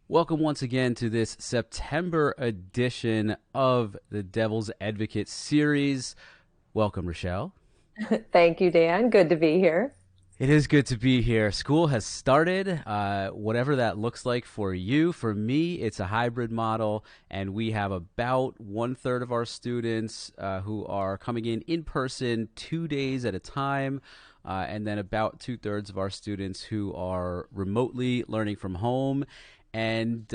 Welcome once again to this September edition of the Devil's Advocate series. Welcome, Rochelle. Thank you, Dan. Good to be here. It is good to be here. School has started, whatever that looks like for you. For me, it's a hybrid model, and we have about one third of our students who are coming in person 2 days at a time, and then about two-thirds of our students who are remotely learning from home. And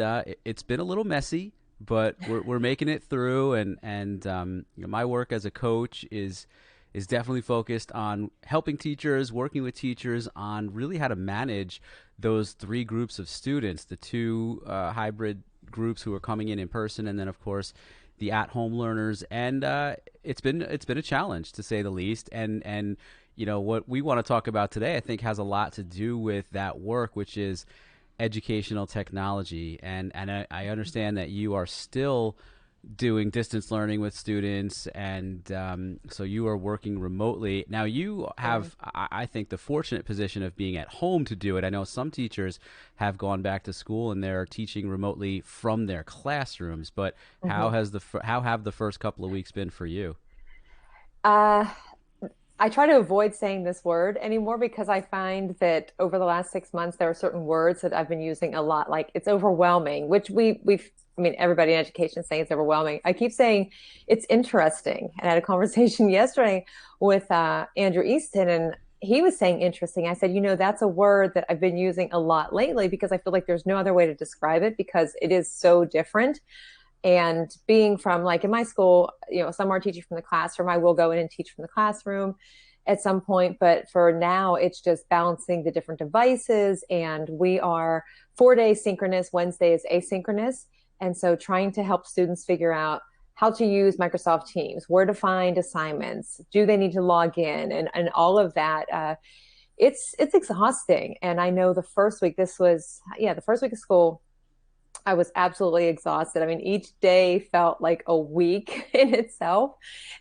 it's been a little messy, but we're making it through. And my work as a coach is definitely focused on helping teachers, working with teachers on really how to manage those three groups of students, the two hybrid groups who are coming in person, and then of course the at-home learners. And it's been a challenge to say the least. And what we want to talk about today, I think, has a lot to do with that work, which is educational technology. And I understand that you are still doing distance learning with students, and so you are working remotely now. You Yeah. have, I think, the fortunate position of being at home to do it. I know some teachers have gone back to school and they're teaching remotely from their classrooms, but Mhm. how have the first couple of weeks been for you? Uh, I try to avoid saying this word anymore because I find that over the last 6 months, there are certain words that I've been using a lot. Like it's overwhelming, which I mean, everybody in education is saying it's overwhelming. I keep saying it's interesting. And I had a conversation yesterday with Andrew Easton, and he was saying interesting. I said, that's a word that I've been using a lot lately because I feel like there's no other way to describe it because it is so different. And being from like in my school, some are teaching from the classroom. I will go in and teach from the classroom at some point, but for now, it's just balancing the different devices. And we are 4 days synchronous, Wednesday is asynchronous. And so trying to help students figure out how to use Microsoft Teams, where to find assignments, do they need to log in, and all of that. It's exhausting. And I know the first week, the first week of school, I was absolutely exhausted. I mean, each day felt like a week in itself.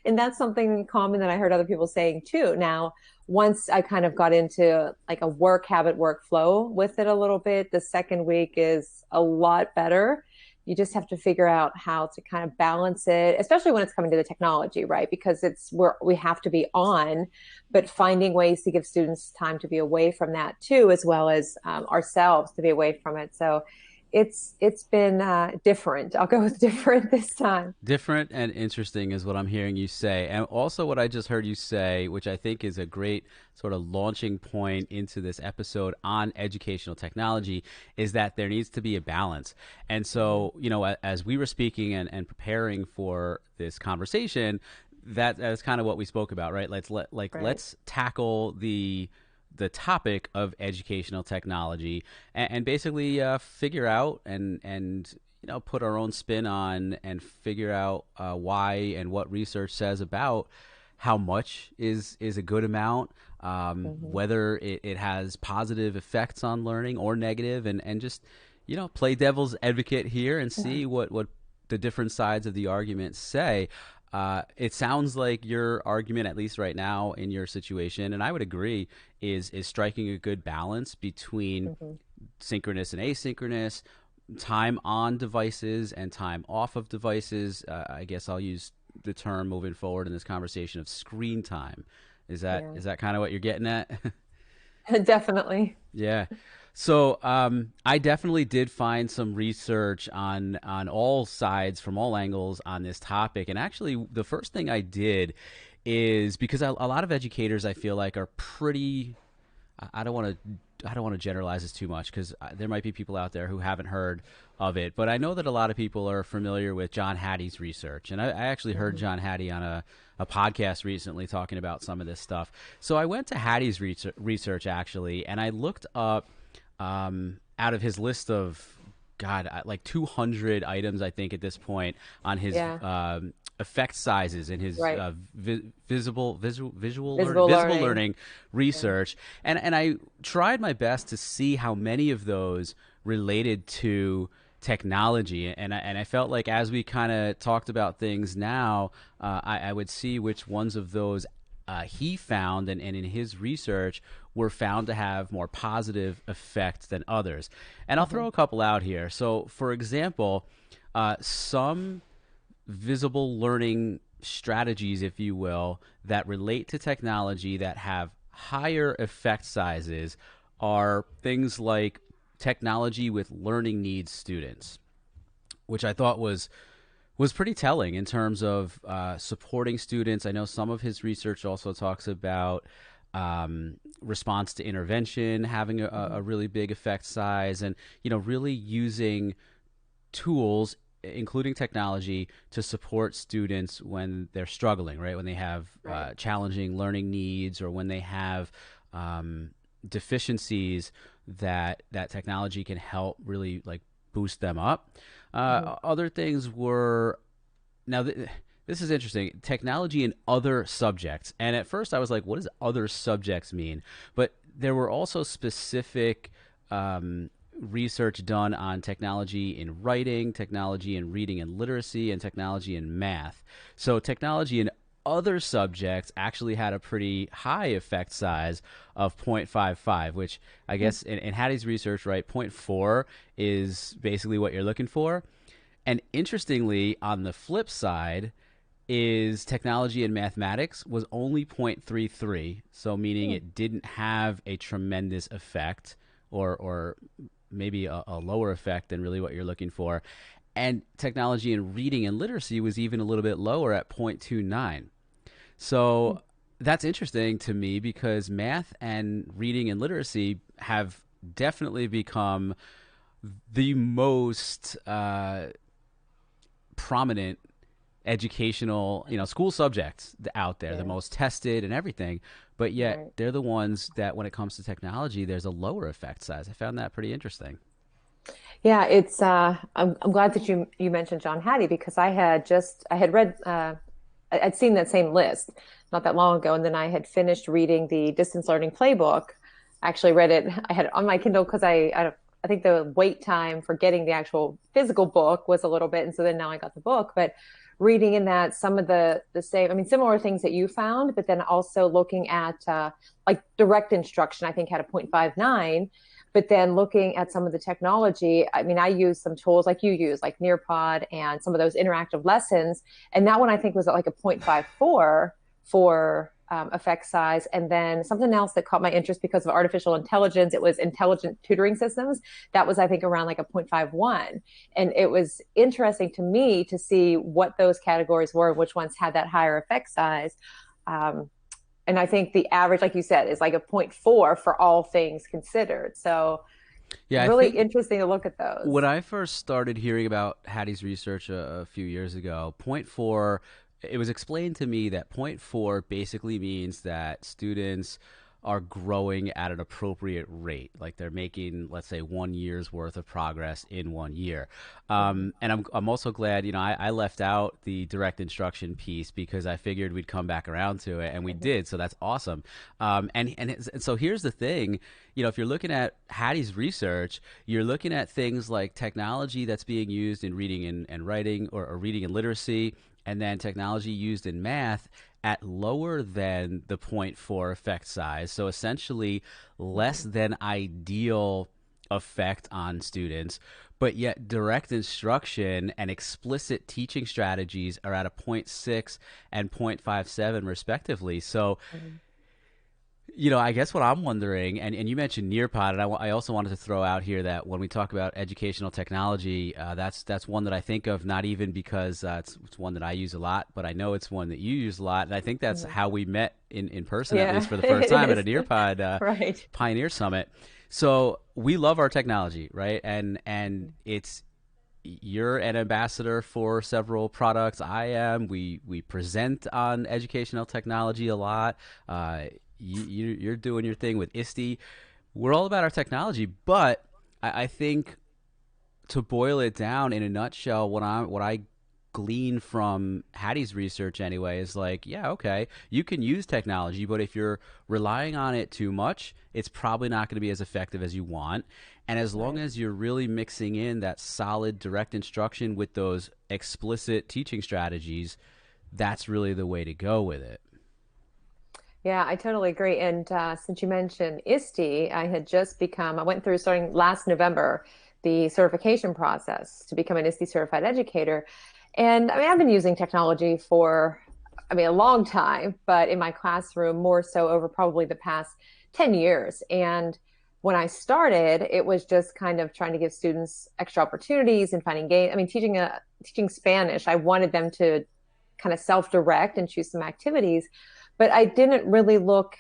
And that's something common that I heard other people saying too. Now, once I kind of got into like a work habit workflow with it a little bit, the second week is a lot better. You just have to figure out how to kind of balance it, especially when it's coming to the technology, right? Because it's where we have to be on, but finding ways to give students time to be away from that too, as well as ourselves to be away from it. So it's been different. I'll go with different this time. Different and interesting is what I'm hearing you say. And also, what I just heard you say, which I think is a great sort of launching point into this episode on educational technology, is that there needs to be a balance. And Mm-hmm. so, as we were speaking and preparing for this conversation, that's kind of what we spoke about, right? Right. Let's tackle the topic of educational technology, and basically figure out and put our own spin on and figure out why and what research says about how much is a good amount, Mm-hmm. whether it has positive effects on learning or negative, and just play devil's advocate here and see what the different sides of the argument say. It sounds like your argument, at least right now in your situation, and I would agree, is striking a good balance between Mm-hmm. synchronous and asynchronous, time on devices and time off of devices. I guess I'll use the term moving forward in this conversation of screen time. Is that Yeah. is that kind of what you're getting at? Definitely. Yeah. So I definitely did find some research on all sides from all angles on this topic. And actually, the first thing I did is because a lot of educators I feel like are pretty. I don't want to. I don't want to generalize this too much because there might be people out there who haven't heard of it, but I know that a lot of people are familiar with John Hattie's research, and I actually heard Mm-hmm. John Hattie on a podcast recently talking about some of this stuff. So I went to Hattie's research actually, and I looked up out of his list of like 200 items, I think, at this point on his Yeah. effect sizes in his Right. Visible visible learning. learning Yeah. research, and I tried my best to see how many of those related to technology, and I felt like as we kind of talked about things now, I would see which ones of those he found and in his research were found to have more positive effects than others. And I'll Hmm. throw a couple out here. So, for example, some visible learning strategies, if you will, that relate to technology that have higher effect sizes are things like technology with learning needs students, which I thought was pretty telling in terms of supporting students. I know some of his research also talks about response to intervention having a Hmm. really big effect size, and really using tools, including technology, to support students when they're struggling, right? When they have Right. challenging learning needs, or when they have deficiencies that technology can help really like boost them up. Hmm. Other things were now. This is interesting. Technology in other subjects, and at first I was like, "What does other subjects mean?" But there were also specific research done on technology in writing, technology in reading and literacy, and technology in math. So technology in other subjects actually had a pretty high effect size of 0.55, which I guess in Hattie's research, right, zero point 0.4 is basically what you're looking for. And interestingly, on the flip side, is technology and mathematics was only 0.33, so meaning Hmm. it didn't have a tremendous effect, or maybe a lower effect than really what you're looking for. And technology and reading and literacy was even a little bit lower at 0.29. So that's interesting to me because math and reading and literacy have definitely become the most prominent educational, school subjects out there, the Yeah. most tested and everything. But yet Right. they're the ones that, when it comes to technology, there's a lower effect size. I found that pretty interesting. Yeah, it's I'm glad that you mentioned John Hattie because I had read I'd seen that same list not that long ago, and then I had finished reading the distance learning playbook. I actually read it. I had it on my Kindle because I think the wait time for getting the actual physical book was a little bit, and so then now I got the book. But reading in that some of the same, I mean, similar things that you found, but then also looking at like direct instruction, I think had a 0.59. But then looking at some of the technology, I mean, I use some tools like you use, like Nearpod and some of those interactive lessons. And that one I think was at like a 0.54 for effect size. And then something else that caught my interest because of artificial intelligence, it was intelligent tutoring systems. That was, I think, around like a 0.51. And it was interesting to me to see what those categories were and which ones had that higher effect size. Um, and I think the average, like you said, is like a 0.4 for all things considered. So Yeah, I really think interesting to look at when those. I first started hearing about Hattie's research a few years ago, point four, it was explained to me that point four basically means that students are growing at an appropriate rate. Like they're making, let's say, 1 year's worth of progress in 1 year. Mhm. And I'm also glad, I left out the direct instruction piece because I figured we'd come back around to it, and we Mhm. did. So that's awesome. And so here's the thing, if you're looking at Hattie's research, you're looking at things like technology that's being used in reading and writing, or reading and literacy, and then technology used in math at lower than the point 0.4 effect size. So essentially less Mhm. than ideal effect on students, but yet direct instruction and explicit teaching strategies are at a point 0.6 and 0.57 respectively. So Mhm. I guess what I'm wondering, and you mentioned Nearpod, and I also wanted to throw out here that when we talk about educational technology, that's one that I think of, not even because it's one that I use a lot, but I know it's one that you use a lot, and I think that's Mhm. how we met in person, at least Yeah, for the first it time at a is. Nearpod Right. Pioneer Summit. So we love our technology, right? And Mhm. it's you're an ambassador for several products. I am. We present on educational technology a lot. Uh, you're doing your thing with ISTE. We're all about our technology, but I think, to boil it down in a nutshell, what I glean from Hattie's research anyway is like, yeah, okay, you can use technology, but if you're relying on it too much, it's probably not going to be as effective as you want. And as long Right. as you're really mixing in that solid direct instruction with those explicit teaching strategies, that's really the way to go with it. Yeah, I totally agree. And since you mentioned ISTE, I went through starting last November, the certification process to become an ISTE certified educator. And I mean, I've been using technology for, I mean, a long time, but in my classroom, more so over probably the past 10 years. And when I started, it was just kind of trying to give students extra opportunities and finding games. I mean, teaching Spanish, I wanted them to kind of self-direct and choose some activities, but I didn't really look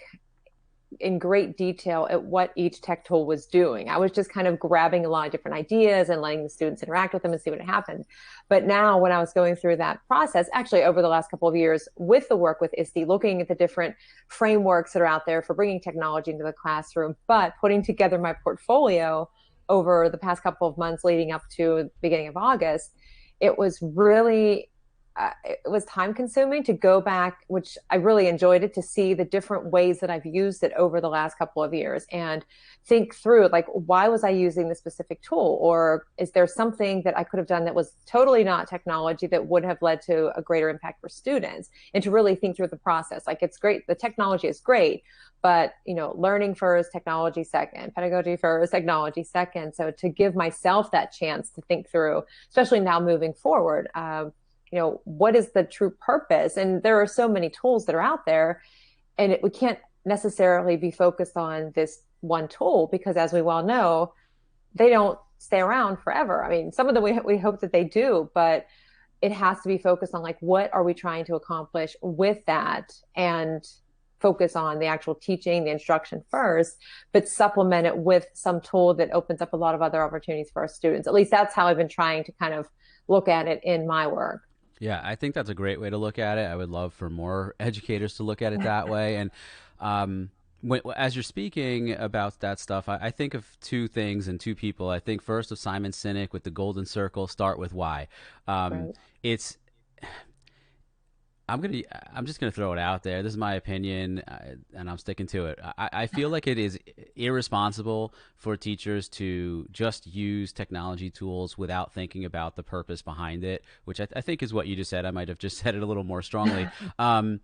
in great detail at what each tech tool was doing. I was just kind of grabbing a lot of different ideas and letting the students interact with them and see what happened. But now, when I was going through that process, actually over the last couple of years with the work with ISTE, looking at the different frameworks that are out there for bringing technology into the classroom, but putting together my portfolio over the past couple of months leading up to the beginning of August, it was really it was time consuming to go back, which I really enjoyed it, to see the different ways that I've used it over the last couple of years and think through, like, why was I using this specific tool? Or is there something that I could have done that was totally not technology that would have led to a greater impact for students? And to really think through the process. Like, it's great. The technology is great, but, learning first, technology second, pedagogy first, technology second. So to give myself that chance to think through, especially now moving forward, what is the true purpose? And there are so many tools that are out there, and we can't necessarily be focused on this one tool because, as we well know, they don't stay around forever. I mean, some of them we hope that they do, but it has to be focused on, like, what are we trying to accomplish with that, and focus on the actual teaching, the instruction first, but supplement it with some tool that opens up a lot of other opportunities for our students. At least that's how I've been trying to kind of look at it in my work. Yeah, I think that's a great way to look at it. I would love for more educators to look at it that way. And as you're speaking about that stuff, I think of two things and two people. I think first of Simon Sinek with the Golden Circle. Start with why. Um, Right. it's I'm gonna. I'm just gonna throw it out there. This is my opinion, and I'm sticking to it. I feel like it is irresponsible for teachers to just use technology tools without thinking about the purpose behind it, which I think is what you just said. I might have just said it a little more strongly. Um,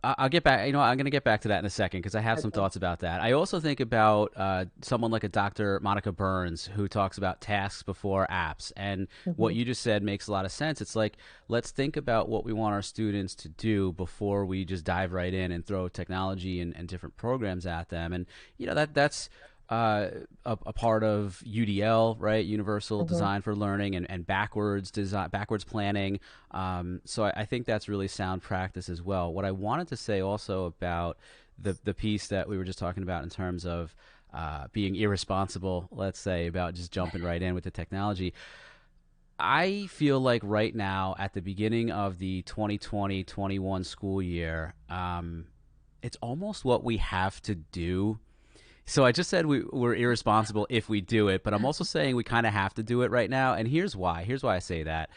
I'll get back. I'm going to get back to that in a second because I have some Okay. thoughts about that. I also think about someone like a Dr. Monica Burns who talks about tasks before apps. And what Mm-hmm. you just said makes a lot of sense. It's like, let's think about what we want our students to do before we just dive right in and throw technology and different programs at them. And, that's a part of UDL, right? Universal Mm-hmm. Design for Learning, and backwards planning. So I think that's really sound practice as well. What I wanted to say also about the piece that we were just talking about in terms of being irresponsible, let's say, about just jumping right in with the technology. I feel like right now, at the beginning of the 2020-21 school year, it's almost what we have to do. So I just said we're irresponsible if we do it, but I'm also saying we kind of have to do it right now. And here's why. Here's why I say that.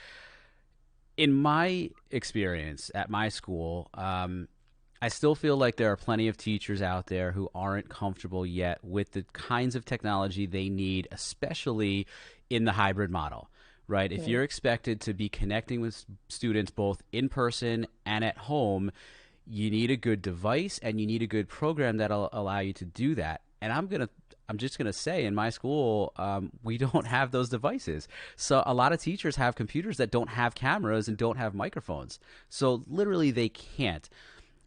In my experience at my school, I still feel like there are plenty of teachers out there who aren't comfortable yet with the kinds of technology they need, especially in the hybrid model, right? If Right. you're expected to be connecting with students both in person and at home, you need a good device and you need a good program that'll allow you to do that. And I'm just gonna say, in my school, we don't have those devices. So a lot of teachers have computers that don't have cameras and don't have microphones. So literally, they can't.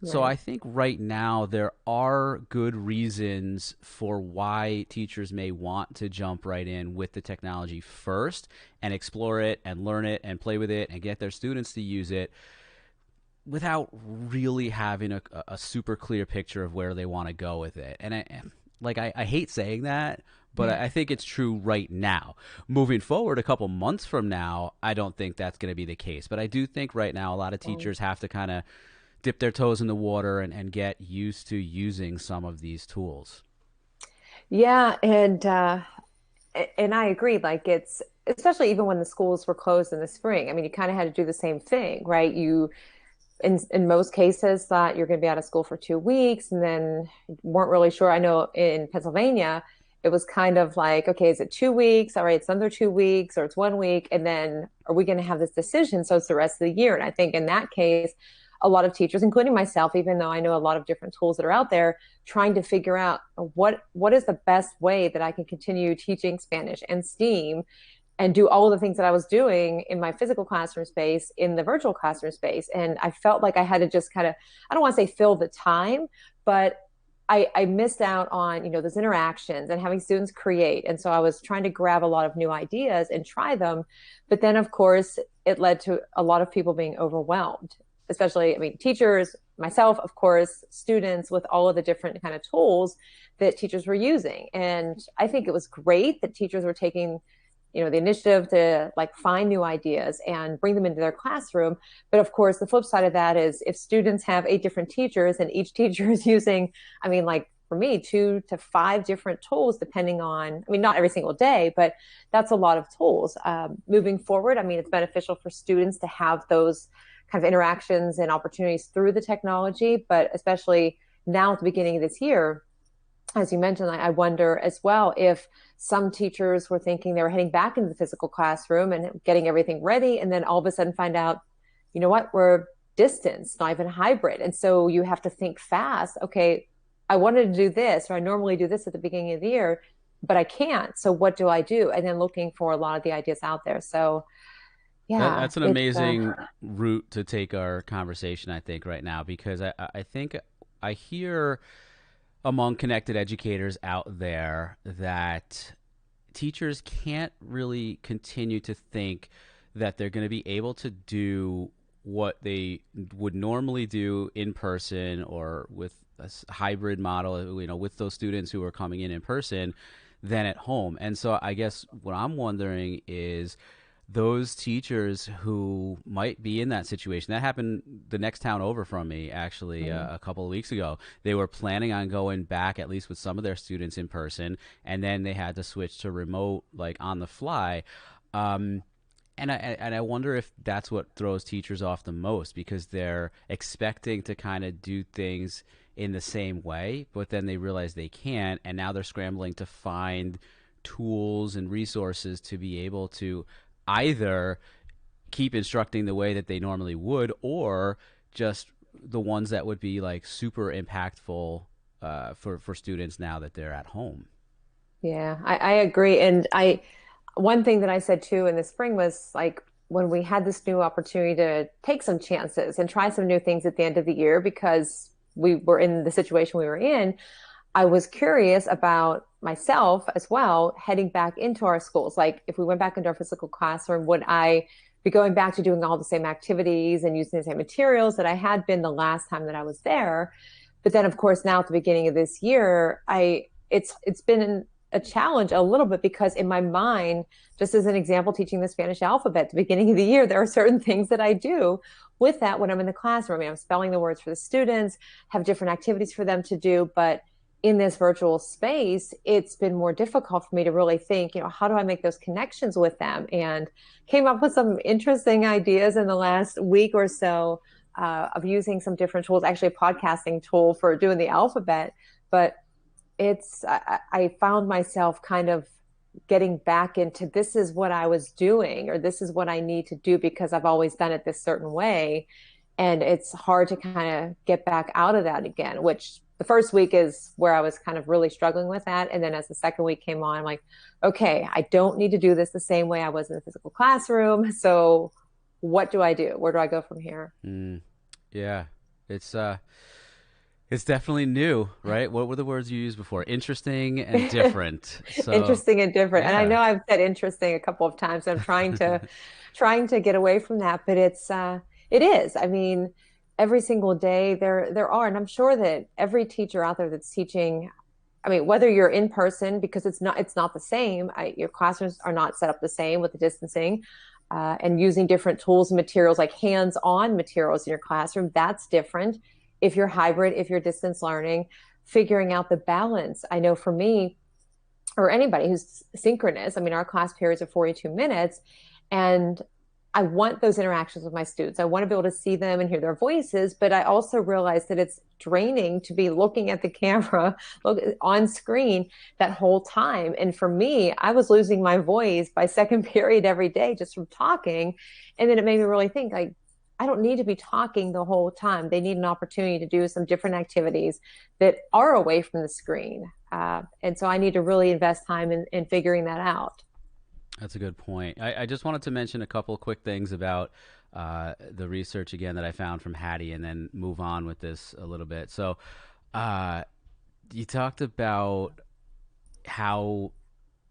So Right. I think right now there are good reasons for why teachers may want to jump right in with the technology first and explore it and learn it and play with it and get their students to use it without really having a super clear picture of where they want to go with it. And I hate saying that, but I think it's true right now. Moving forward, a couple months from now, I don't think that's going to be the case. But I do think right now a lot of Well, teachers have to kind of dip their toes in the water and get used to using some of these tools. yeah, and I agree. Like, it's especially even when the schools were closed in the spring. I mean, you kind of had to do the same thing, right? You in most cases thought you're going to be out of school for 2 weeks and then weren't really sure. I know in Pennsylvania, it was kind of like, okay, is it 2 weeks? All right, it's another 2 weeks, or it's one week. And then are we going to have this decision? So it's the rest of the year. And I think in that case, a lot of teachers, including myself, even though I know a lot of different tools that are out there, trying to figure out what is the best way that I can continue teaching Spanish and STEAM and do all of the things that I was doing in my physical classroom space in the virtual classroom space. And I felt like I had to just kind of, I don't want to say fill the time, but I missed out on, those interactions and having students create. And so I was trying to grab a lot of new ideas and try them. But then, of course, it led to a lot of people being overwhelmed, especially, I mean, teachers, myself, of course, students, with all of the different kind of tools that teachers were using. And I think it was great that teachers were taking the initiative to like find new ideas and bring them into their classroom. But of course, the flip side of that is if students have 8 different teachers and each teacher is using, I mean, like for me, 2 to 5 different tools, depending on, I mean, not every single day, but that's a lot of tools. Moving forward, I mean, it's beneficial for students to have those kind of interactions and opportunities through the technology, but especially now at the beginning of this year, as you mentioned, I wonder as well if some teachers were thinking they were heading back into the physical classroom and getting everything ready, and then all of a sudden find out, you know what, we're distance, not even hybrid. And so you have to think fast. Okay, I wanted to do this, or I normally do this at the beginning of the year, but I can't. So what do I do? And then looking for a lot of the ideas out there. So yeah, That's an it's amazing route to take our conversation, I think, right now, because I think I hear among connected educators out there that teachers can't really continue to think that they're going to be able to do what they would normally do in person or with a hybrid model, with those students who are coming in person than at home. And so I guess what I'm wondering is those teachers who might be in that situation. That happened the next town over from me, actually, a couple of weeks ago. They were planning on going back, at least with some of their students in person, and then they had to switch to remote, like on the fly. And I wonder if that's what throws teachers off the most, because they're expecting to kind of do things in the same way, but then they realize they can't, and now they're scrambling to find tools and resources to be able to either keep instructing the way that they normally would, or just the ones that would be like super impactful for students now that they're at home. Yeah, I agree. And one thing that I said too in the spring was like when we had this new opportunity to take some chances and try some new things at the end of the year because we were in the situation we were in, I was curious about myself as well, heading back into our schools. Like if we went back into our physical classroom, would I be going back to doing all the same activities and using the same materials that I had been the last time that I was there? But then of course now at the beginning of this year, it's been a challenge a little bit because in my mind, just as an example, teaching the Spanish alphabet at the beginning of the year, there are certain things that I do with that when I'm in the classroom. I mean, I'm spelling the words for the students, have different activities for them to do, but in this virtual space, it's been more difficult for me to really think, how do I make those connections with them? And came up with some interesting ideas in the last week or so of using some different tools, actually a podcasting tool for doing the alphabet. But I found myself kind of getting back into this is what I was doing, or this is what I need to do because I've always done it this certain way. And it's hard to kind of get back out of that again, which the first week is where I was kind of really struggling with that. And then as the second week came on, I'm like, okay, I don't need to do this the same way I was in the physical classroom. So what do I do? Where do I go from here? Yeah, it's definitely new, right? What were the words you used before? Interesting and different. So Interesting and different. And I yeah. know I've said interesting a couple of times. I'm trying to get away from that, but it is. I mean, every single day there are, and I'm sure that every teacher out there that's teaching, I mean, whether you're in person, because it's not the same. Your classrooms are not set up the same with the distancing, and using different tools and materials like hands-on materials in your classroom. That's different. If you're hybrid, if you're distance learning, figuring out the balance. I know for me, or anybody who's synchronous, I mean, our class periods are 42 minutes, and I want those interactions with my students. I want to be able to see them and hear their voices, but I also realize that it's draining to be looking at the camera, look on screen that whole time. And for me, I was losing my voice by second period every day just from talking. And then it made me really think like, I don't need to be talking the whole time. They need an opportunity to do some different activities that are away from the screen. And so I need to really invest time in figuring that out. That's a good point. I just wanted to mention a couple of quick things about the research again that I found from Hattie, and then move on with this a little bit. So, uh, you talked about how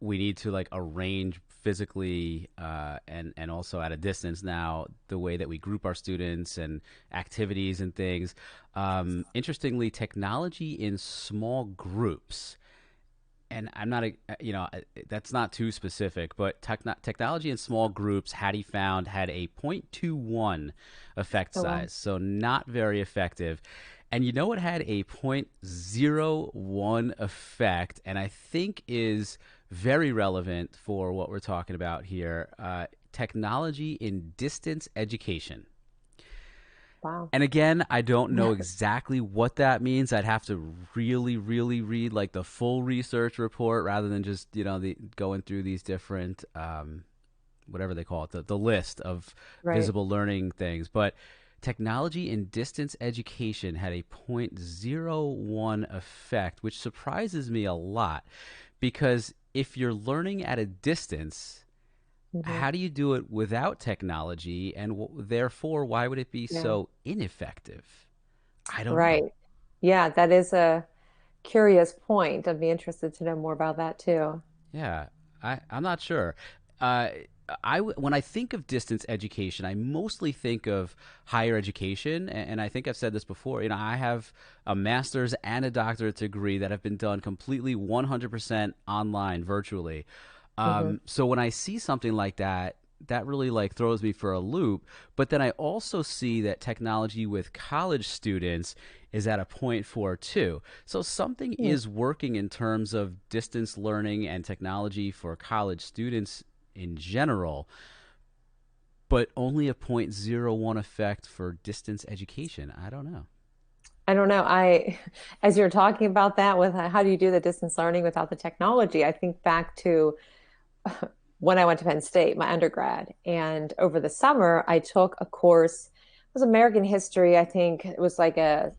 we need to like arrange physically and also at a distance now the way that we group our students and activities and things. Interestingly, technology in small groups, and I'm not a, that's not too specific, but technology in small groups, Hattie found, had a 0.21 effect Oh, wow. size, so not very effective. And you know what had a 0.01 effect, and I think is very relevant for what we're talking about here, technology in distance education. Wow. And again, I don't know exactly what that means. I'd have to really, really read like the full research report rather than just going through these different whatever they call it, the list of Right. visible learning things. But technology in distance education had a zero point zero 0.01 effect, which surprises me a lot because if you're learning at a distance, Hmm. how do you do it without technology? And therefore, why would it be Yeah. so ineffective? I don't know. Right. Yeah, that is a curious point. I'd be interested to know more about that too. Yeah, I'm not sure. Uh, when I think of distance education, I mostly think of higher education, and I think I've said this before. I have a master's and a doctorate degree that have been done completely 100% online, virtually. Hmm. So when I see something like that, that really like throws me for a loop. But then I also see that technology with college students is at a point four too. So something Hmm. is working in terms of distance learning and technology for college students in general, but only a zero point zero 0.01 effect for distance education. I don't know. I don't know. As you're talking about that with how do you do the distance learning without the technology, I think back to when I went to Penn State, my undergrad. And over the summer, I took a course. It was American history. I think it was like a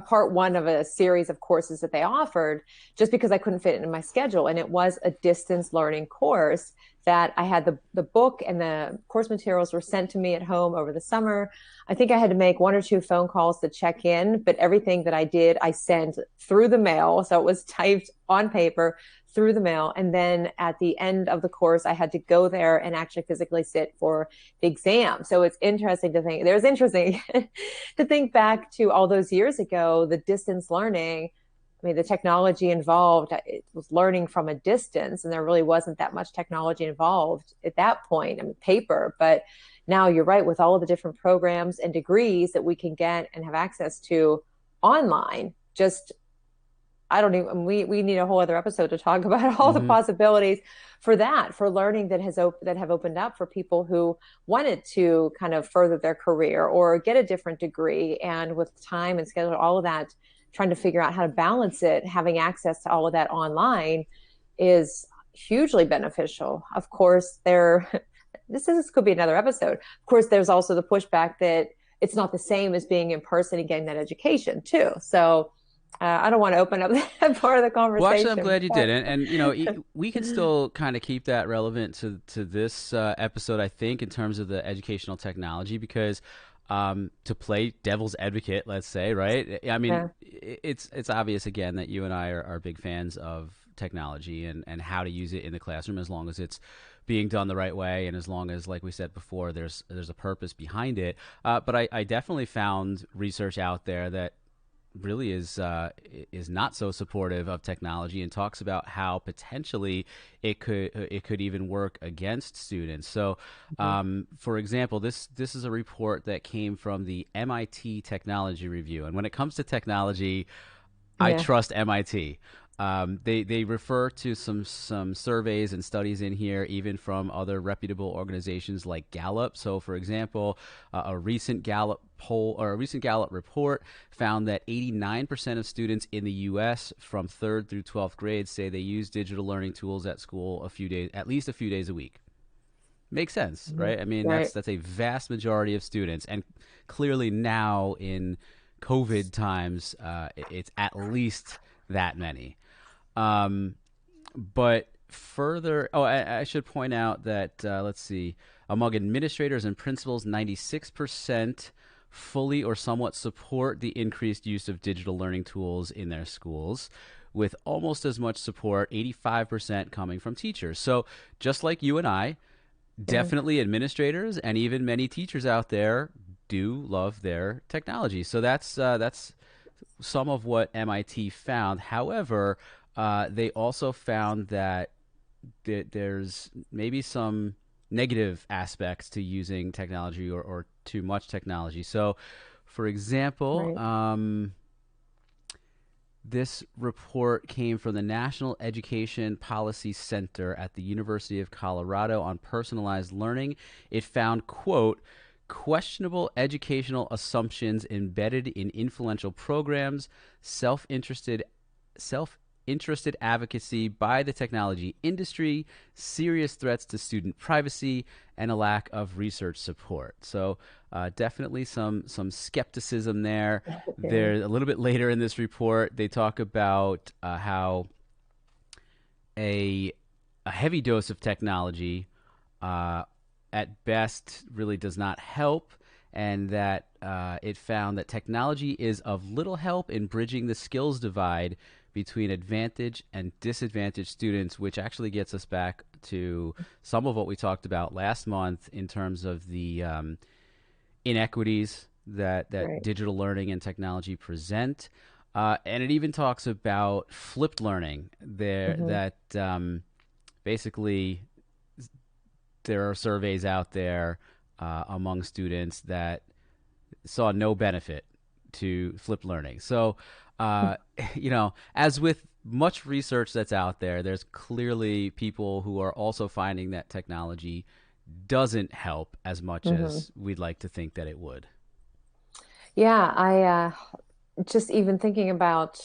part one of a series of courses that they offered just because I couldn't fit it in my schedule. And it was a distance learning course that I had the book and the course materials were sent to me at home over the summer. I think I had to make one or two phone calls to check in, but everything that I did, I sent through the mail. So it was typed on paper through the mail. And then at the end of the course, I had to go there and actually physically sit for the exam. So it's interesting to think, there's interesting to think back to all those years ago, the distance learning. I mean, the technology involved, it was learning from a distance, and there really wasn't that much technology involved at that point. I mean, paper, but now you're right with all of the different programs and degrees that we can get and have access to online. Just I don't even we need a whole other episode to talk about all the Mm-hmm. possibilities for that, for learning that that have opened up for people who wanted to kind of further their career or get a different degree, and with time and schedule, all of that, trying to figure out how to balance it, having access to all of that online is hugely beneficial. Of course, this could be another episode. Of course, there's also the pushback that it's not the same as being in person and getting that education too. So I don't want to open up that part of the Well, actually, I'm conversation, glad you did, but and we can still kind of keep that relevant to this episode. I think in terms of the educational technology, because to play devil's advocate, let's say, right? I mean, yeah, it's obvious again that you and I are big fans of technology and how to use it in the classroom, as long as it's being done the right way, and as long as, like we said before, there's a purpose behind it. But I definitely found research out there that really is not so supportive of technology and talks about how potentially it could even work against students. So, mhm, for example, this is a report that came from the MIT Technology Review, and when it comes to technology, I yeah, trust MIT. They refer to some surveys and studies in here, even from other reputable organizations like Gallup. So, for example, a recent Gallup poll or a recent Gallup report found that 89% of students in the U.S. from third through 12th grade say they use digital learning tools at school a few days, at least a few days a week. Makes sense, Mhm. right? I mean, Right. that's a vast majority of students, and clearly now in COVID times, it's at least that many. Um, but further, oh, I should point out that let's see, among administrators and principals, 96% fully or somewhat support the increased use of digital learning tools in their schools, with almost as much support, 85%, coming from teachers. So just like you and I, Yeah. definitely administrators and even many teachers out there do love their technology. So that's some of what MIT found. However, they also found that there's maybe some negative aspects to using technology, or too much technology. So, for example, Right. this report came from the National Education Policy Center at the University of Colorado on personalized learning. It found, quote, questionable educational assumptions embedded in influential programs, self-interested self-interested advocacy by the technology industry, serious threats to student privacy, and a lack of research support. So definitely some skepticism there. Yeah. There, a little bit later in this report, they talk about how a a heavy dose of technology uh, at best really does not help, and that it found that technology is of little help in bridging the skills divide between advantaged and disadvantaged students, which actually gets us back to some of what we talked about last month in terms of the inequities that Right. digital learning and technology present. And it even talks about flipped learning there, Hmm. that basically there are surveys out there among students that saw no benefit to flipped learning. So, uh, as with much research that's out there, there's clearly people who are also finding that technology doesn't help as much Hmm. as we'd like to think that it would. Yeah, I just even thinking about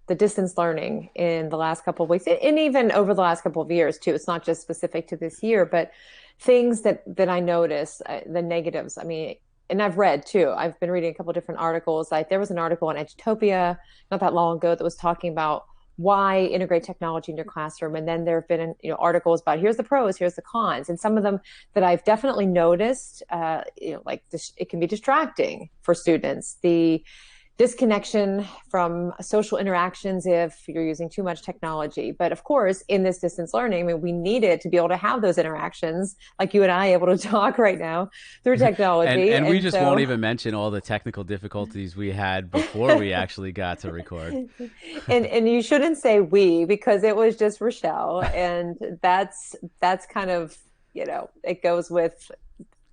the distance learning in the last couple of weeks, and even over the last couple of years too. It's not just specific to this year, but things that I notice, the negatives. I mean, and I've read too. I've been reading a couple of different articles. Like there was an article on Edutopia not that long ago that was talking about why integrate technology in your classroom, and then there have been articles about here's the pros, here's the cons, and some of them that I've definitely noticed, like this, it can be distracting for students. The disconnection from social interactions if you're using too much technology. But of course, in this distance learning, I mean, we needed to be able to have those interactions, like you and I able to talk right now through and technology. and we And just won't so, even mention all the technical difficulties we had before we actually got to record. and you shouldn't say we because it was just Rochelle, and that's kind of it goes with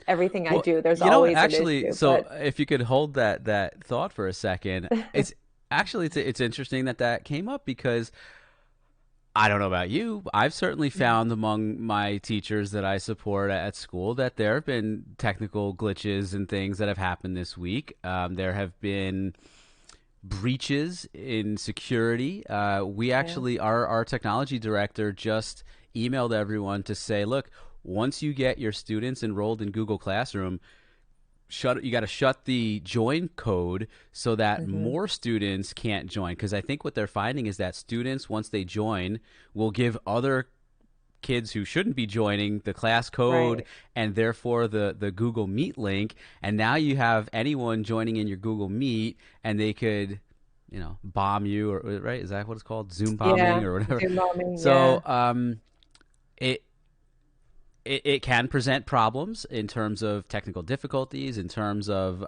everything I Well, do. There's you know what? always an Actually, issue, so if you could hold that thought for a second, it's actually it's interesting that that came up, because I don't know about you. I've certainly found among my teachers that I support at school that there have been technical glitches and things that have happened this week. There have been breaches in security. We yeah. actually, our technology director just emailed everyone to say, look, once you get your students enrolled in Google Classroom, shut you got to shut the join code so that Hmm. more students can't join, because I think what they're finding is that students, once they join, will give other kids who shouldn't be joining the class code, Right. and therefore the Google Meet link, and now you have anyone joining in your Google Meet, and they could bomb you, or right, is that what it's called, Zoom bombing Yeah. or whatever. Zoom bombing. Yeah. So it it can present problems in terms of technical difficulties, in terms of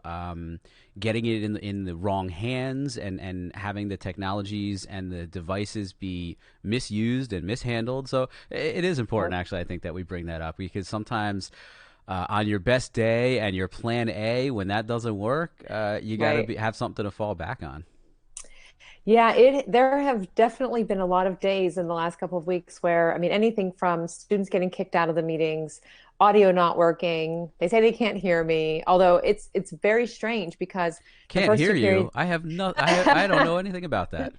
getting it in the wrong hands, and having the technologies and the devices be misused and mishandled. So it is important, actually, I think, that we bring that up, because sometimes on your best day and your plan A, when that doesn't work, you got to Right. have something to fall back on. Yeah, it there have definitely been a lot of days in the last couple of weeks where, I mean, anything from students getting kicked out of the meetings, audio not working. They say they can't hear me, although it's very strange because the Can't first hear two you. periods. I don't know anything about that.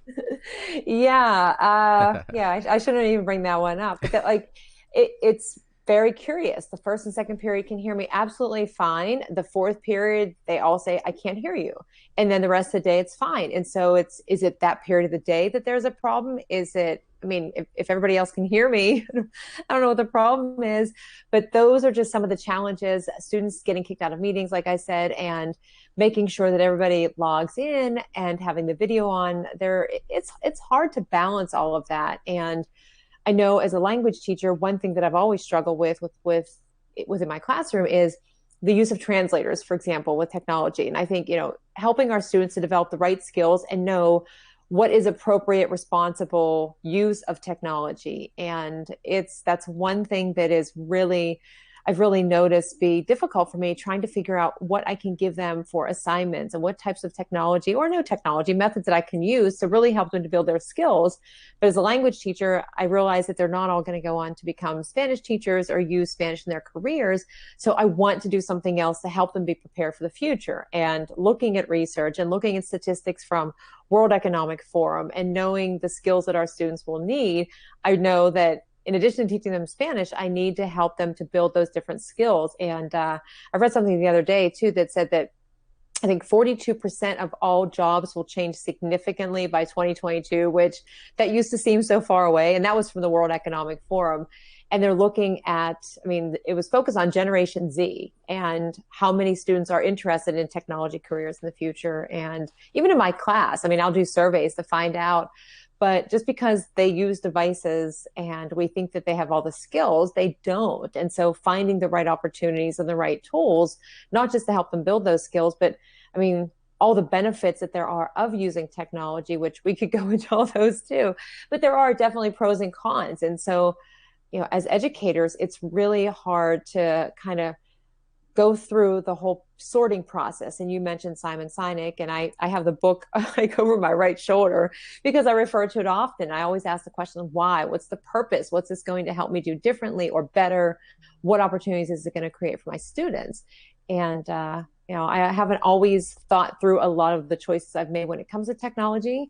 Yeah, yeah, I shouldn't even bring that one up, but that like it's very curious. The first and second period can hear me absolutely fine. The fourth period, they all say, I can't hear you. And then the rest of the day, it's fine. And so is it that period of the day that there's a problem? Is it, I mean, if everybody else can hear me, I don't know what the problem is. But those are just some of the challenges. Students getting kicked out of meetings, like I said, and making sure that everybody logs in and having the video on there. It's hard to balance all of that. And I know as a language teacher, one thing that I've always struggled with within my classroom is the use of translators, for example, with technology. And I think, helping our students to develop the right skills and know what is appropriate, responsible use of technology. And that's one thing that is really I've really noticed be difficult for me trying to figure out what I can give them for assignments and what types of technology or no technology methods that I can use to really help them to build their skills. But as a language teacher, I realize that they're not all going to go on to become Spanish teachers or use Spanish in their careers. So I want to do something else to help them be prepared for the future. And looking at research and looking at statistics from World Economic Forum and knowing the skills that our students will need, I know that in addition to teaching them Spanish, I need to help them to build those different skills. And I read something the other day too that said that I think 42% of all jobs will change significantly by 2022, which that used to seem so far away. And that was from the World Economic Forum. And they're looking at, I mean, it was focused on Generation Z and how many students are interested in technology careers in the future. And even in my class, I mean, I'll do surveys to find out, but just because they use devices and we think that they have all the skills, they don't. And so finding the right opportunities and the right tools, not just to help them build those skills, but I mean, all the benefits that there are of using technology, which we could go into all those too. But there are definitely pros and cons. And so, as educators, it's really hard to kind of go through the whole sorting process. And you mentioned Simon Sinek, and I have the book like over my right shoulder because I refer to it often. I always ask the question, why? What's the purpose? What's this going to help me do differently or better? What opportunities is it going to create for my students? And, I haven't always thought through a lot of the choices I've made when it comes to technology,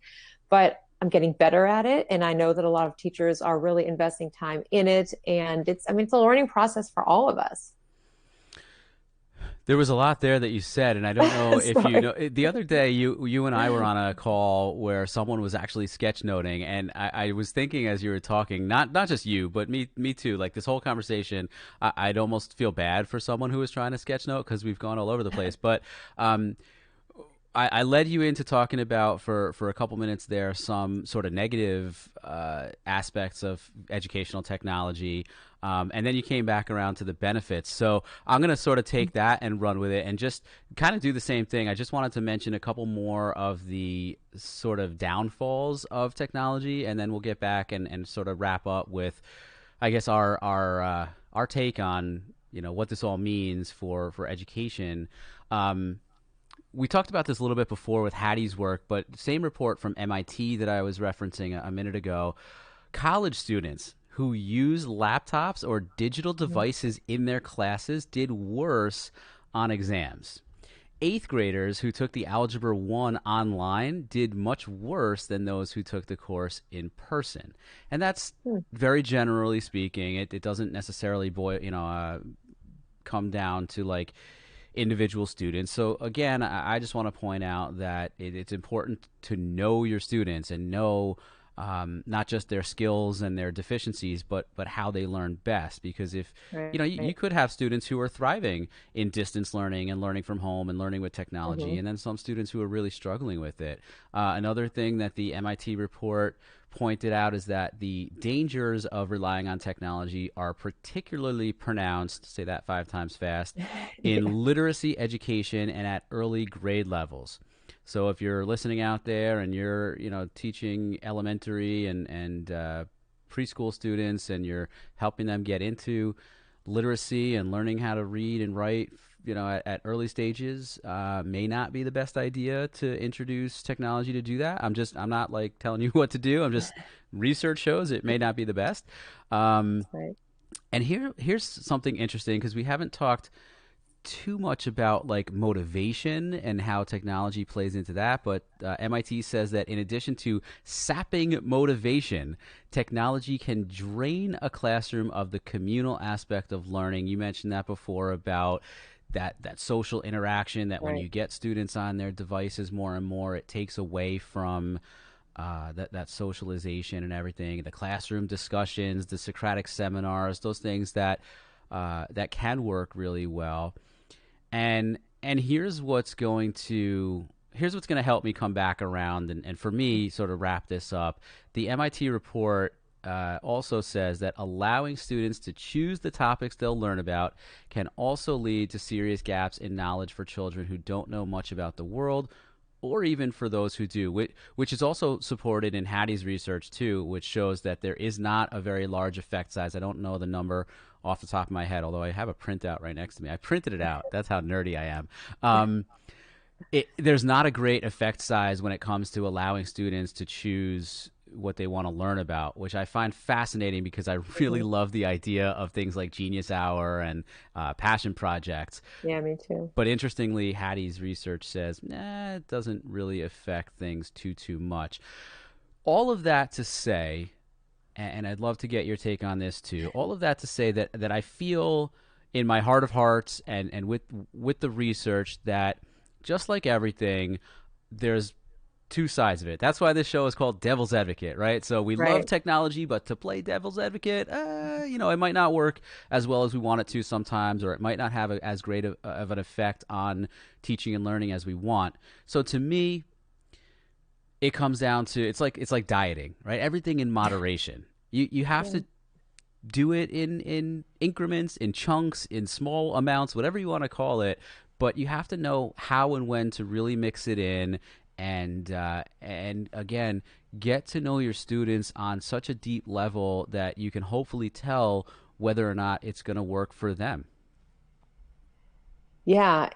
but I'm getting better at it. And I know that a lot of teachers are really investing time in it. And it's a learning process for all of us. There was a lot there that you said, and I don't know if you Sorry. know. The other day, you and I were on a call where someone was actually sketchnoting, and I was thinking as you were talking, not just you, but me too. Like this whole conversation, I'd almost feel bad for someone who was trying to sketchnote because we've gone all over the place. But I led you into talking about for a couple minutes there some sort of negative aspects of educational technology, and then you came back around to the benefits. So I'm going to sort of take that and run with it and just kind of do the same thing. I just wanted to mention a couple more of the sort of downfalls of technology, and then we'll get back and sort of wrap up with, I guess, our take on what this all means for education. We talked about this a little bit before with Hattie's work, but same report from MIT that I was referencing a minute ago. College students who use laptops or digital devices in their classes did worse on exams. Eighth graders who took the Algebra 1 online did much worse than those who took the course in person. And that's very generally speaking. It doesn't necessarily come down to like individual students. So again, I just want to point out that it's important to know your students and know not just their skills and their deficiencies, but how they learn best. Because if you Right. could have students who are thriving in distance learning and learning from home and learning with technology, Mm-hmm. and then some students who are really struggling with it. Another thing that the MIT report pointed out is that the dangers of relying on technology are particularly pronounced, say that 5 times fast, in Yeah. literacy education and at early grade levels. So if you're listening out there and you're, teaching elementary and preschool students and you're helping them get into literacy and learning how to read and write, at early stages, may not be the best idea to introduce technology to do that. I'm not like telling you what to do. I'm just research shows it may not be the best. Um, Right. and here's something interesting because we haven't talked too much about like motivation and how technology plays into that, but MIT says that in addition to sapping motivation, technology can drain a classroom of the communal aspect of learning. You mentioned that before about that social interaction, that when Right. you get students on their devices more and more, it takes away from that socialization and everything, the classroom discussions, the Socratic seminars, those things that can work really well. And here's what's going to help me come back around and for me sort of wrap this up. The MIT report also says that allowing students to choose the topics they'll learn about can also lead to serious gaps in knowledge for children who don't know much about the world, or even for those who do, which is also supported in Hattie's research too, which shows that there is not a very large effect size. I don't know the number off the top of my head, although I have a printout right next to me. I printed it out. That's how nerdy I am. Um, there's not a great effect size when it comes to allowing students to choose what they want to learn about, which I find fascinating because I really Mhm. love the idea of things like Genius Hour and passion projects. Yeah, me too. But interestingly, Hattie's research says, nah, it doesn't really affect things too much. All of that to say, and I'd love to get your take on this too. All of that to say that I feel in my heart of hearts and with the research that just like everything, there's two sides of it. That's why this show is called Devil's Advocate, right? So we love Right. technology, but to play Devil's Advocate, it might not work as well as we want it to sometimes, or it might not have as great of an effect on teaching and learning as we want. So to me, it comes down to it's like dieting, right? Everything in moderation. You have Yeah. to do it in increments, in chunks, in small amounts, whatever you want to call it. But you have to know how and when to really mix it in, and again, get to know your students on such a deep level that you can hopefully tell whether or not it's going to work for them. Yeah,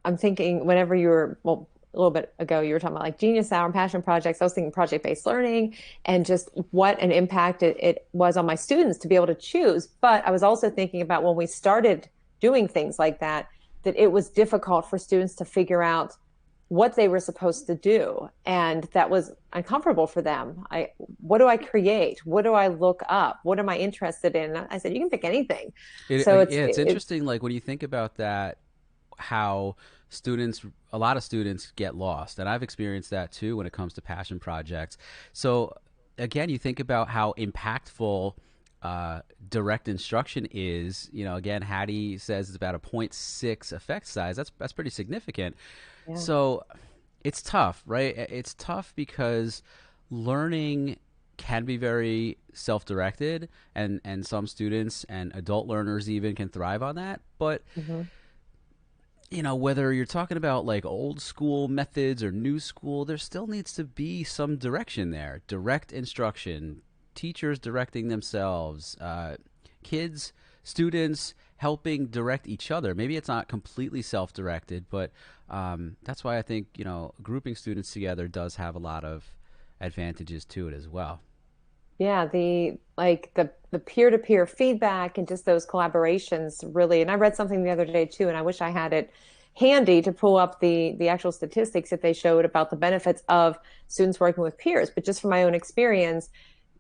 I'm thinking whenever you were, well, a little bit ago, you were talking about like Genius Hour and passion projects. I was thinking project-based learning and just what an impact it was on my students to be able to choose. But I was also thinking about when we started doing things like that, that it was difficult for students to figure out what they were supposed to do. And that was uncomfortable for them. What do I create? What do I look up? What am I interested in? I said, you can pick anything. So Yeah, it's interesting. Like when you think about that, how students a lot of students get lost, and I've experienced that too when it comes to passion projects. So again, you think about how impactful direct instruction is. Again, Hattie says it's about a zero point 0.6 effect size. That's pretty significant. yeah. So it's tough, right? It's tough because learning can be very self-directed, and some students and adult learners even can thrive on that. But Mhm. whether you're talking about like old school methods or new school, there still needs to be some direction there. Direct instruction, teachers directing themselves, kids, students helping direct each other. Maybe it's not completely self directed, but that's why I think, grouping students together does have a lot of advantages to it as well. Yeah, the peer-to-peer feedback and just those collaborations really. And I read something the other day too, and I wish I had it handy to pull up the actual statistics that they showed about the benefits of students working with peers. But just from my own experience,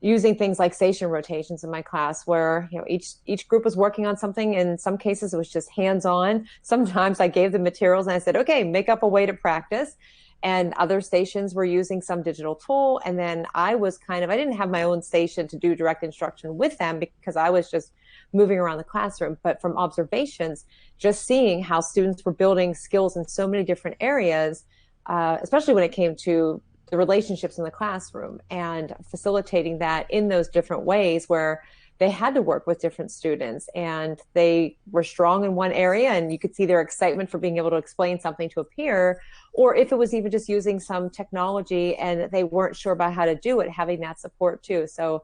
using things like station rotations in my class where each group was working on something. In some cases it was just hands-on. Sometimes I gave them materials and I said, okay, make up a way to practice, and other stations were using some digital tool. And then I didn't have my own station to do direct instruction with them because I was just moving around the classroom. But from observations, just seeing how students were building skills in so many different areas, especially when it came to the relationships in the classroom and facilitating that in those different ways where they had to work with different students and they were strong in one area and you could see their excitement for being able to explain something to a peer, or if it was even just using some technology and they weren't sure about how to do it, having that support too. So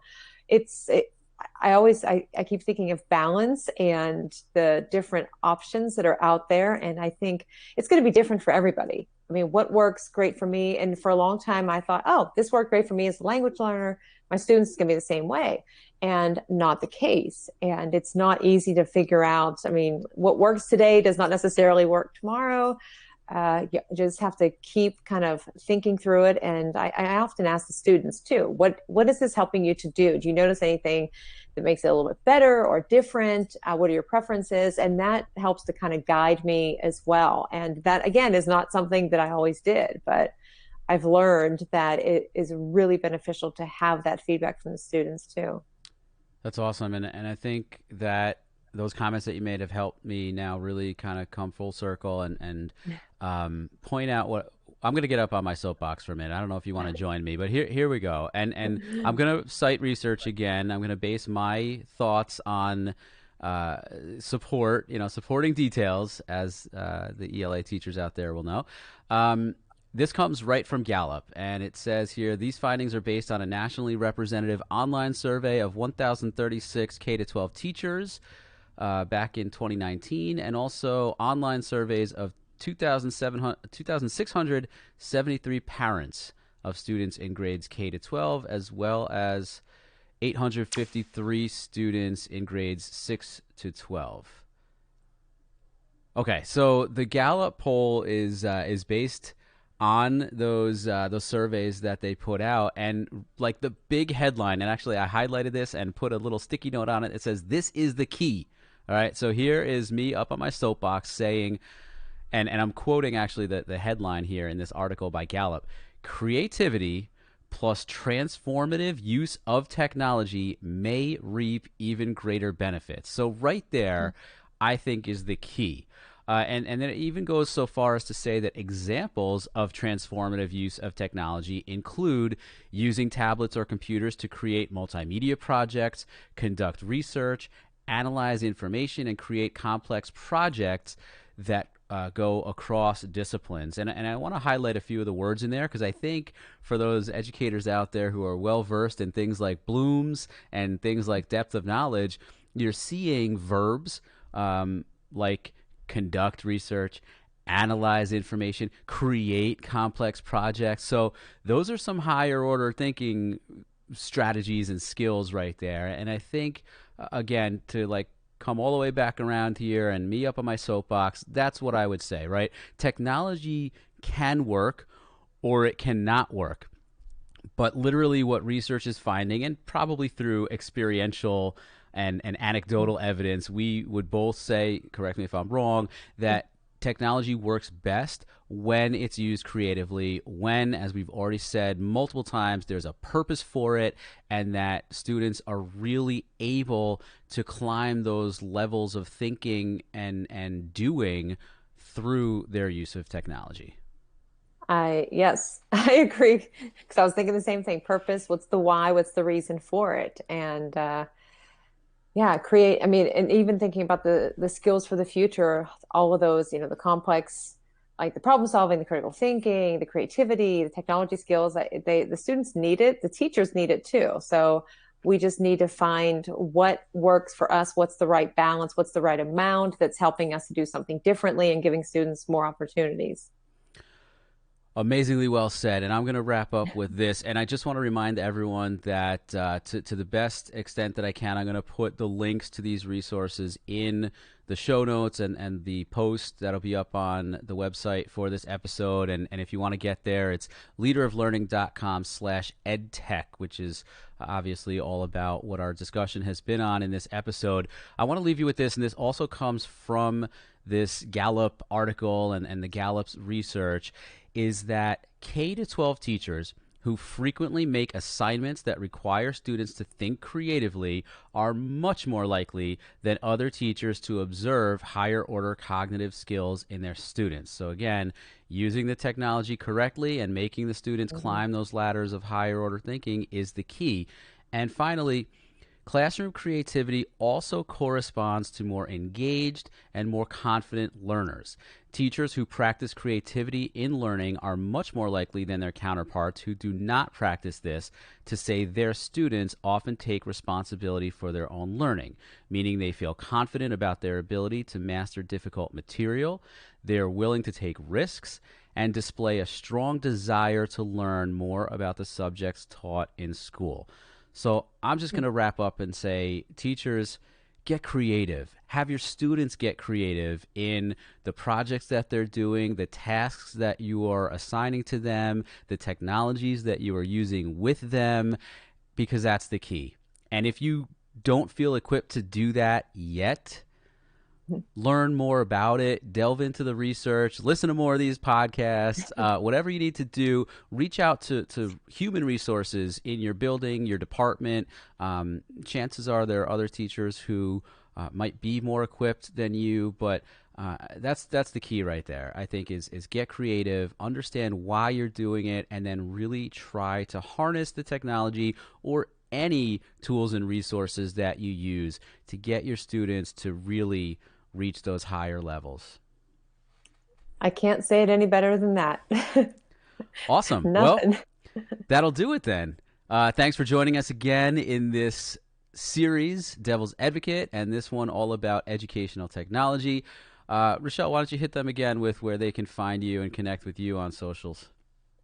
it's it, I keep thinking of balance and the different options that are out there, and I think it's going to be different for everybody. I mean, what works great for me? And for a long time, I thought, oh, this worked great for me as a language learner. My students can be the same way, and not the case. And it's not easy to figure out. I mean, what works today does not necessarily work tomorrow. You just have to keep kind of thinking through it. And I often ask the students too, what is this helping you to do? Do you notice anything that makes it a little bit better or different? What are your preferences? And that helps to kind of guide me as well. And that, again, is not something that I always did, but I've learned that it is really beneficial to have that feedback from the students too. That's awesome, and I think that those comments that you made have helped me now really kind of come full circle and point out what I'm going to get up on my soapbox for a minute. I don't know if you want to join me, but here we go. And I'm going to cite research again. I'm going to base my thoughts on supporting details, as the ELA teachers out there will know. This comes right from Gallup, and it says here these findings are based on a nationally representative online survey of 1,036 K to 12 teachers back in 2019, and also online surveys of 2,673 parents of students in grades K to 12, as well as 853 students in grades 6 to 12. Okay, so the Gallup poll is based on those surveys that they put out, and like the big headline, and actually I highlighted this and put a little sticky note on it. It says, "This is the key." All right, so here is me up on my soapbox saying, and I'm quoting actually the headline here in this article by Gallup: creativity plus transformative use of technology may reap even greater benefits. So right there, I think is the key. And then it even goes so far as to say that examples of transformative use of technology include using tablets or computers to create multimedia projects, conduct research, analyze information, and create complex projects that go across disciplines. And I want to highlight a few of the words in there because I think for those educators out there who are well versed in things like Bloom's and things like depth of knowledge, you're seeing verbs like conduct research, analyze information, create complex projects. So those are some higher order thinking strategies and skills right there. And I think, again, to like come all the way back around here and me up on my soapbox, that's what I would say, right? Technology can work or it cannot work. But literally what research is finding, and probably through experiential and anecdotal evidence, we would both say, correct me if I'm wrong, that technology works best when it's used creatively, when, as we've already said multiple times, there's a purpose for it, and that students are really able to climb those levels of thinking and doing through their use of technology. Yes, I agree. Because I was thinking the same thing. Purpose, what's the why? What's the reason for it? And yeah, create, I mean, and even thinking about the skills for the future, all of those, the complex, like the problem solving, the critical thinking, the creativity, the technology skills, the students need it, the teachers need it too. So we just need to find what works for us, what's the right balance, what's the right amount that's helping us to do something differently and giving students more opportunities. Amazingly well said. And I'm going to wrap up with this. And I just want to remind everyone that to the best extent that I can, I'm going to put the links to these resources in the show notes and the post that'll be up on the website for this episode. And if you want to get there, it's leaderoflearning.com/edtech, which is obviously all about what our discussion has been on in this episode. I want to leave you with this, and this also comes from this Gallup article and the Gallup's research, is that K to 12 teachers who frequently make assignments that require students to think creatively are much more likely than other teachers to observe higher order cognitive skills in their students. So again, using the technology correctly and making the students Mhm. climb those ladders of higher order thinking is the key. And finally, Classroom creativity also corresponds to more engaged and more confident learners. Teachers who practice creativity in learning are much more likely than their counterparts who do not practice this to say their students often take responsibility for their own learning, meaning they feel confident about their ability to master difficult material, they're willing to take risks, and display a strong desire to learn more about the subjects taught in school. So I'm just going to wrap up and say, teachers, get creative. Have your students get creative in the projects that they're doing, the tasks that you are assigning to them, the technologies that you are using with them, because that's the key. And if you don't feel equipped to do that yet, learn more about it, delve into the research, listen to more of these podcasts, whatever you need to do, reach out to human resources in your building, your department. Chances are there are other teachers who might be more equipped than you, but that's the key right there. I think is get creative, understand why you're doing it, and then really try to harness the technology or any tools and resources that you use to get your students to really reach those higher levels. I can't say it any better than that. Awesome. Well, Nothing. that'll do it then. Thanks for joining us again in this series, Devil's Advocate, and this one all about educational technology. Rochelle, why don't you hit them again with where they can find you and connect with you on socials?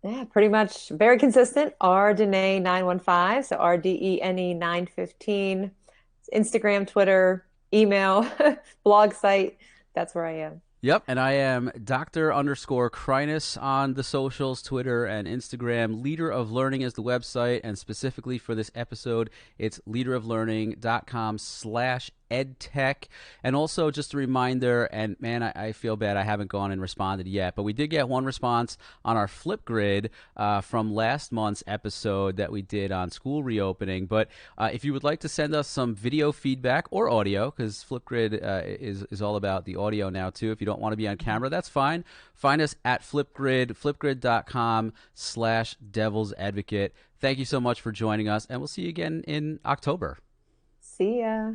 Yeah, pretty much very consistent. RDene 915, so RDENE 915. Instagram, Twitter, email, blog site. That's where I am. Yep, and I am Dr. underscore Crinus on the socials, Twitter and Instagram. Leader of Learning is the website, and specifically for this episode, it's leaderoflearning.com/edtech. And also, just a reminder, and man, I feel bad I haven't gone and responded yet, but we did get one response on our Flipgrid from last month's episode that we did on school reopening. But if you would like to send us some video feedback or audio, because Flipgrid is all about the audio now too. If you don't want to be on camera, that's fine. Find us at Flipgrid, flipgrid.com/Devil's Advocate. Thank you so much for joining us, and we'll see you again in October. See ya.